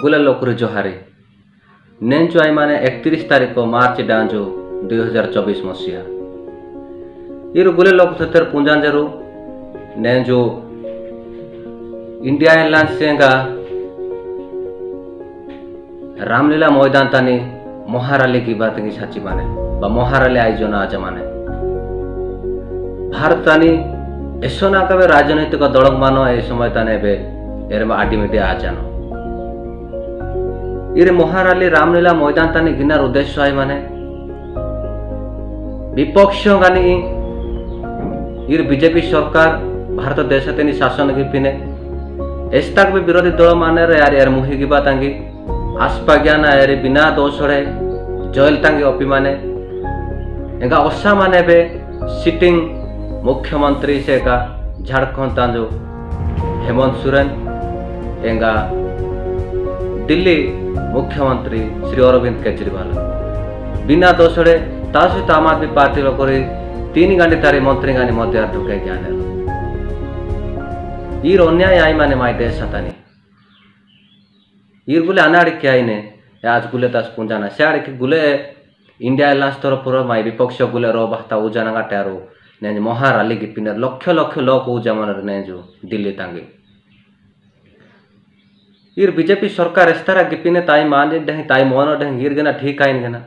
गुले लोकुरी जोहारी नेंचु आई माने 31 तारीख मार्च डांजो 2024 मसीहा इरु गुले लोक थेर पुंजांजरू नेंजु इंडिया एयरलाइंस सेंगा रामलीला मैदान तानी महाराली की बात की छाची माने बा महाराली आयोजन आज माने भारत तानी एसोना कबे राजनैतिक दल मान ए समय ताने बे एरम आडिमिटे आजानो इरे महाराली रामलीला मैदान तानी गिनार उद्देश्य आई माने विपक्ष गानी इर बीजेपी सरकार भारत देश तेनी शासन की पिने एस्ताक भी विरोधी दल माने रे यार मुही की बात आंगी आस्पा ज्ञान यार बिना दोषरे जयल तांगी अपी माने एंगा ओसा माने बे सिटिंग मुख्यमंत्री से का झारखंड तांजो हेमंत सोरेन एंगा दिल्ली मुख्यमंत्री श्री अरविंद केजरीवाल बिना दोषरे ता सहित आम आदमी पार्टी लोग तीन गांडी तारी मंत्री गानी मध्य ढुके ज्ञान ईर अन्याय आई माने माई देश तानी ईर गुले अनाड़ी क्या ने आज गुले तास पुंजाना सियाड़े की गुले इंडिया एयरलाइंस तरफ माई विपक्ष गुले रो बहता उजाना गाटारो ने महाराली की पिनर लक्ष लक्ष लोक उजामन ने जो दिल्ली तांगे इर बीजेपी सरकार इस तरह गिपिने ताई मान ढें ताई मोन ढें ईर गना ठीक आइन गना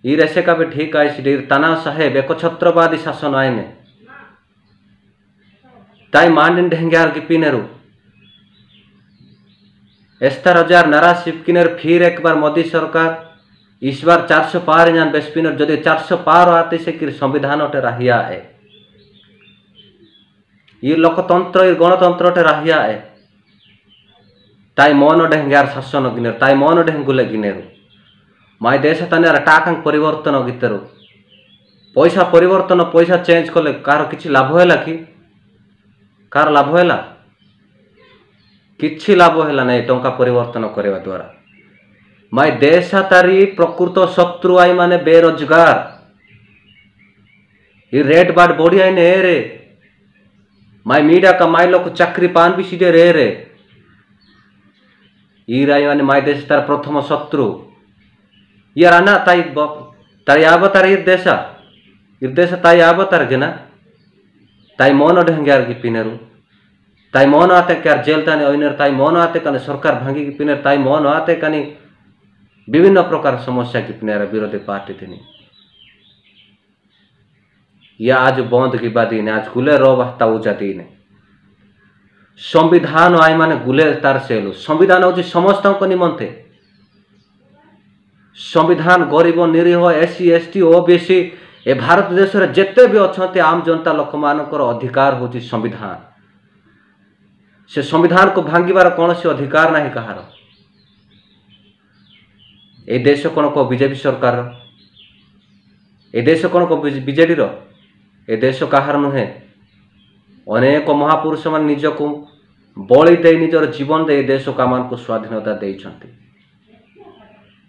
ईर ऐसे का भी ठीक आई ईर तना साहेब एक छत्रवादी शासन आईने ताई मान ढेंगे यार गिपिने रू एस्तर हजार नारा सिपकिनर फिर एक बार मोदी सरकार इस बार 400 पार जान बेस्पिनर जदि 400 पार आते से कि संविधान ओटे राहिया है ये लोकतंत्र ये गणतंत्र राहिया है ताई मन ढेंगार शासन गिनेर ताई मन ढेंगुले गिनेरु माय देश ताने टाकांग परिवर्तन गितेरु पैसा परिवर्तन पैसा चेंज कले कार किछि लाभ हैला कि कार लाभ हैला किछि लाभ हैला नै टंका परिवर्तन करबा द्वारा माय देश तारी प्रकृत शत्रु आई माने बेरोजगार ये रेट बाट बढ़िया ने रे माय मीडिया का माय लोग चाकरी पान भी सीधे रे ईराई माने माय देश तार प्रथम शत्रु यार आना ताई तारी आवतार इर्देश ताई आवतार गेना ताई मन ढंगार की पिनेरु ताई मन आते क्या जेल ताने ओइनर ताई मन आते कने सरकार भांगी की पिनेर ताई मन आते कने विभिन्न प्रकार समस्या की पिनेर विरोधी पार्टी थी या आज बंद की बादी ने आज गुले रो बहता उजाती ने संविधान आई माने गुले तार सेलु संविधान होची समस्त को निमंते संविधान गरीब निरीह एससी एसटी ओबीसी ए भारत देश रे जेते भी अछंते आम जनता लोक मानकर अधिकार होची संविधान से संविधान को भांगिबार कौन से अधिकार नहीं कहार ए देश कौन को बीजेपी सरकार ए देश कौन को बीजेडी रो ए देश कहार नुहे अनेक महापुरुष मान निज को बलि दे निजर जीवन दे देश को आमान को स्वाधीनता देइछंती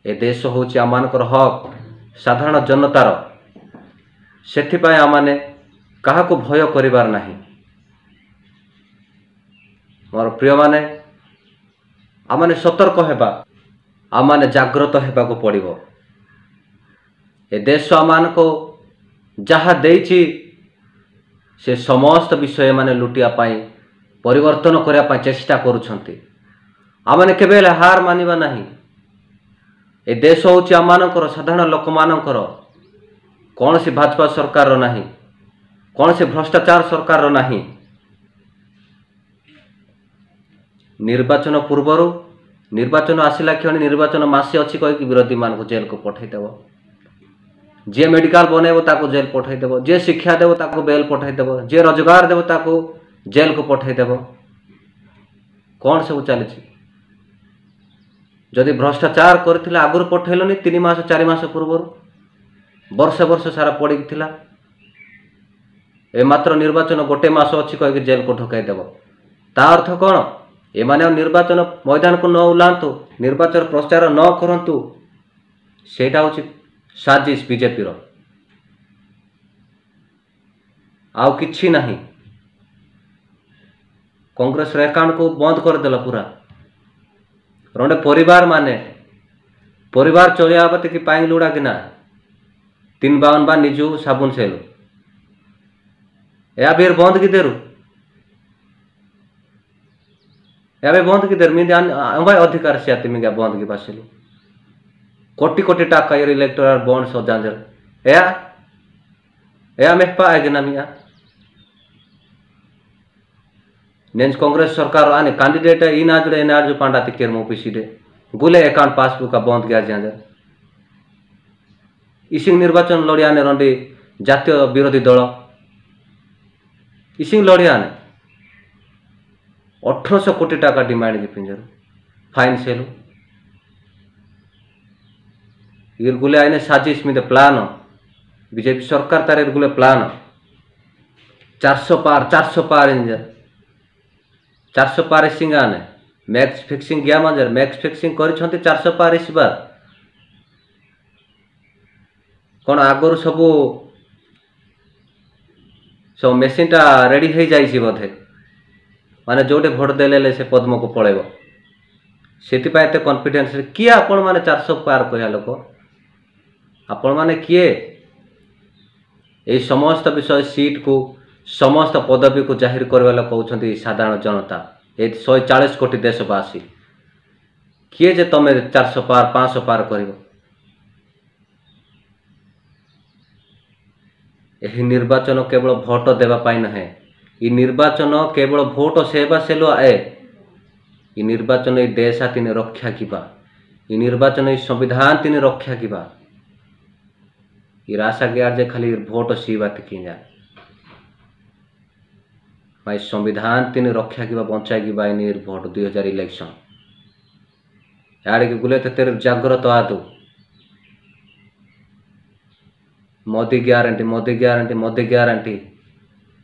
ए देश होची आमानकर हक साधारण जनतार सेथिपाई आमाने कहा को भय करिबार नाही मोर प्रिय माने आमाने सतर्क हेबा आमाने जागृत हेबा को पड़िबो ए देश आमान को जहा देइछि से समस्त विषय माने लुटिया पाई परिवर्तन करिया पाई चेष्टा करूछंती आमाने केबेले हार मानिबा नाही ए देश होची आमानकर साधारण लोक मानकर कौन सी भाजपा सरकार नाही कौन सी भ्रष्टाचार सरकार नाही निर्वाचन पूर्वर निर्वाचन आसिला क्षण निर्वाचन मासे अच्छी कहीकि विरोधी मान को जेल को पठेदेव जे मेडिकल बनैब ताको जेल पठेदेव जे शिक्षा देव ताको बेल पठेदेव जे रोजगार देव ताको जेल को पठेदेव कौन सब चली जदि भ्रष्टाचार करथिला आगुर पठेलनी 3 मास 4 मास पूर्वर वर्ष वर्ष सारा पड़ी थिला ए मात्र निर्वाचन गोटे मास अच्छी कहीकि जेल को ढुकाईदेव ता अर्थ कौन एमाने निर्वाचन मैदान को न उलांतु निर्वाचन प्रचार न करंतु सेटा होची साजिश बीजेपी रो आउ किछि नाही कांग्रेस एकाउंट को बंद करदेल पूरा रे परिवार माने परिवार चलियाबते कि पाई लुड़ा कि ना 352 बा निजु साबुन सेलु या फिर बंद की देरु या बंद की देर मिंद भाई अधिकार से आते मिंगा बंद की बासिलु कोटी कोटी टाका ये इलेक्टोरल बॉन्ड सो जांजर या मेहपा आएगा मिया नेंस कांग्रेस सरकार आने कैंडिडेट इन आजड़े इन आज पांडा तिकेर मोपिसीडे गुले अकाउंट पासबुक का बंद किया जांजर इसिंग निर्वाचन लड़िया ने रंडी जातीय विरोधी दल इसिंग लड़िया ने 1800 कोटी टाका डिमांड की पिंजर फाइन सेलु इरगुले आइने साजिश में प्लान बीजेपी सरकार तार इरगुले प्लान 400 पार इंजर 400 पार सिंगाने मैक्स फिक्सिंग गया मंजर मैक्स फिक्सिंग कर 400 पार इस बार कौन आगुरी सब मेसीन टा रेडी हो जाइए बोधे माने जोटे भोट देले से पद्म को पड़ेब से कॉन्फिडेंस किए आपण मैंने 400 पार कह लोक आपण मैंने किए ये समस्त विषय सीट को समस्त पदवी को जाहिर करवा लोग कहते साधारण जनता ये 140 कोटी देशवासी किए जे तुम 400 पार 500 पार कर यही निर्वाचन केवल भोट देवाई नहे ये निर्वाचन केवल भोट सेवा सेलो आए ये निर्वाचन ये देश तीन रक्षा किबा ये निर्वाचन ये संविधान तीन रक्षा किबा ये आशा गया जे खाली भोट सीवा कि जा भाई संविधान तीन रक्षा किबा बचाई किबा इन भोट 2000 इलेक्शन यार के गुले तेरे जागृत आदु Modi guarantee Modi guarantee Modi guarantee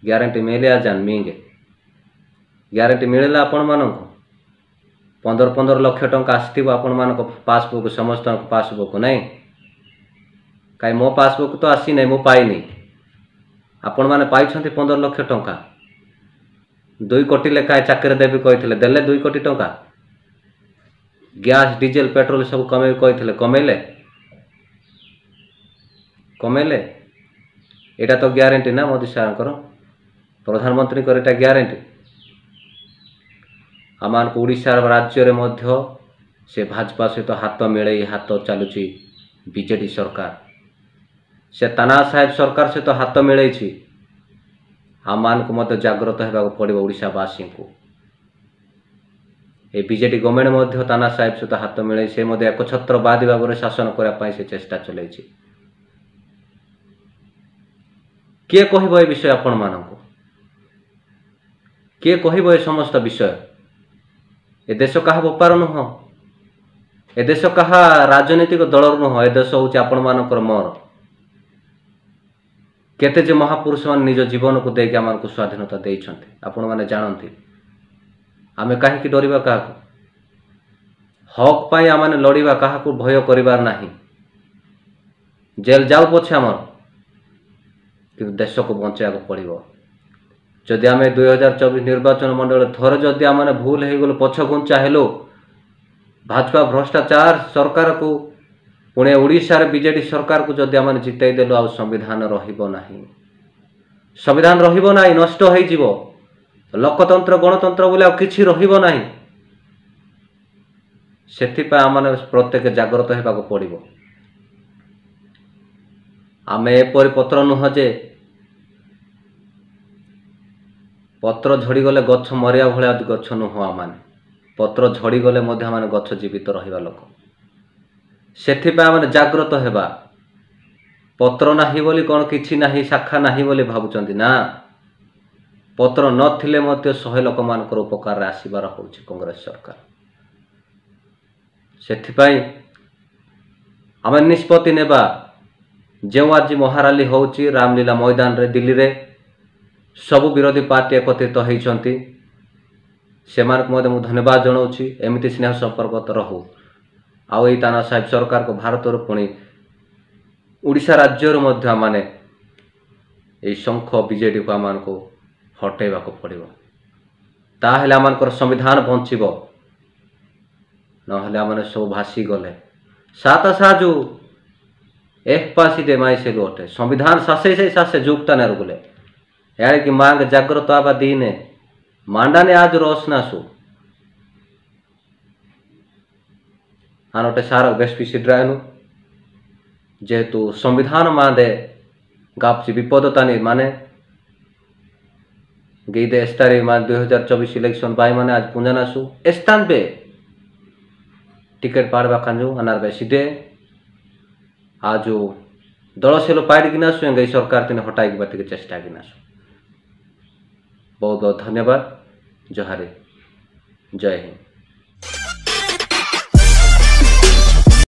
guarantee मिले जान मिंगे ग्यारंटी मिलला आपण मानक 15 लाख टंका आसथिबो आपण मानक पासबुक समस्त पासबुक नहीं कहीं मो पासबुक तो आसी नहीं मो पाइनी आपण माने पाइछंती 15 लाख टंका 2 कोटी लेखाएं चाकरी देवी कहते देले 2 कोटी टंका गैस डीजेल पेट्रोल सब कमे कहते कमेले कमेले एटा तो ग्यारंटी ना मोदी सार प्रधानमंत्री एटा ग्यारंटी आमान को ओडिशा राज्य रे मध्य से भाजपा सहित हाथ मिले हाथ चलुची बीजेडी सरकार से ताना साहेब सरकार सहित हाथ मिले आमान को मत जागृत होगा पड़ो ओडिशावासी को ए बीजेडी गवर्नमेंट मध्य ताना साहेब सहित हाथ मिले से एकछत्रवादी भाव में शासन करने से चेष्टा चलई किए कहब ए विषय आपण मानक किए कहब ए समस्त विषय ए देश कहा बेपार नुह ए देश कहा राजनीतिक दल नुह ए देश हूँ आपण मानकर मोर केते जे महापुरुष मान निज जीवन को देके आम को स्वाधीनता देइछन्ते आपण माने जानती आमे कहीं डरवा क्या हक पाई आम लड़वा क्या भय करिवार नाही जेल जाऊ पछे आमर कि देश को बचाया पड़ो जदि आम 2024 निर्वाचन मंडल थोड़े जदि आम भूल हो गल पछ घुंचा हेलो भाजपा भ्रष्टाचार सरकार को पुणे ओडिशा बीजेडी सरकार को जदि आम जितई देलु आ संविधान रहिबो नाही संविधान रहिबो नाही नष्ट हो जिवो लोकतंत्र गणतंत्र बोले किछि रहिबो नाही सेथिपा आम प्रत्येक जागृत होगा पड़ो आमे एपरी पत्र नुह जे पत्र झड़गले गछ मरिया भाया गछ नुह आम पत्र झड़गले गछ जीवित रहा लोक से जागृत होगा पत्र नाही बोली कौन किछि नाही शाखा नाही बोली भावुचंती ना पत्र नथिले मध्य 100 लोक मानकर उपकार आसीबार होछि कांग्रेस सरकार सेथिपाई आम निष्पत्ति नेबा जो आज महाराली होची रामलीला मैदान रे दिल्ली रे सबु विरोधी पार्टी एकत्रित होती से मु धन्यवाद जनाऊँगी एमती स्नेह संपर्क तो रहू आउ ताना साहेब सरकार को भारत पुणी ओडिशा राज्य माने शंख बीजेडी को आम को हटेवा पड़ो ताहेले आमनकर संविधान बंचिब नहले आमने सब भासी गले साता साजु एक पासी दे माई से लोटे संविधान सासे से सासे जुगता ने रुगले यार की मांग जागृत आबा दीने मांडाने आज रोशनासु आनोटे सारा बेस पिसिड्रायनु जेहेतु संविधान मादे गापची विपदतानी माने गईदे स्टारी मान 2024 इलेक्शन बाई माने आज पुंजानासु स्थान बे टिकट पाड़वा कांजू अनार बे सीधे आज दल सेलो पाइड गिनासु एंगे सरकार तिने हटाई बाती के चेष्टा गिनासु बहुत बहुत धन्यवाद। जोहारी जय हिंद।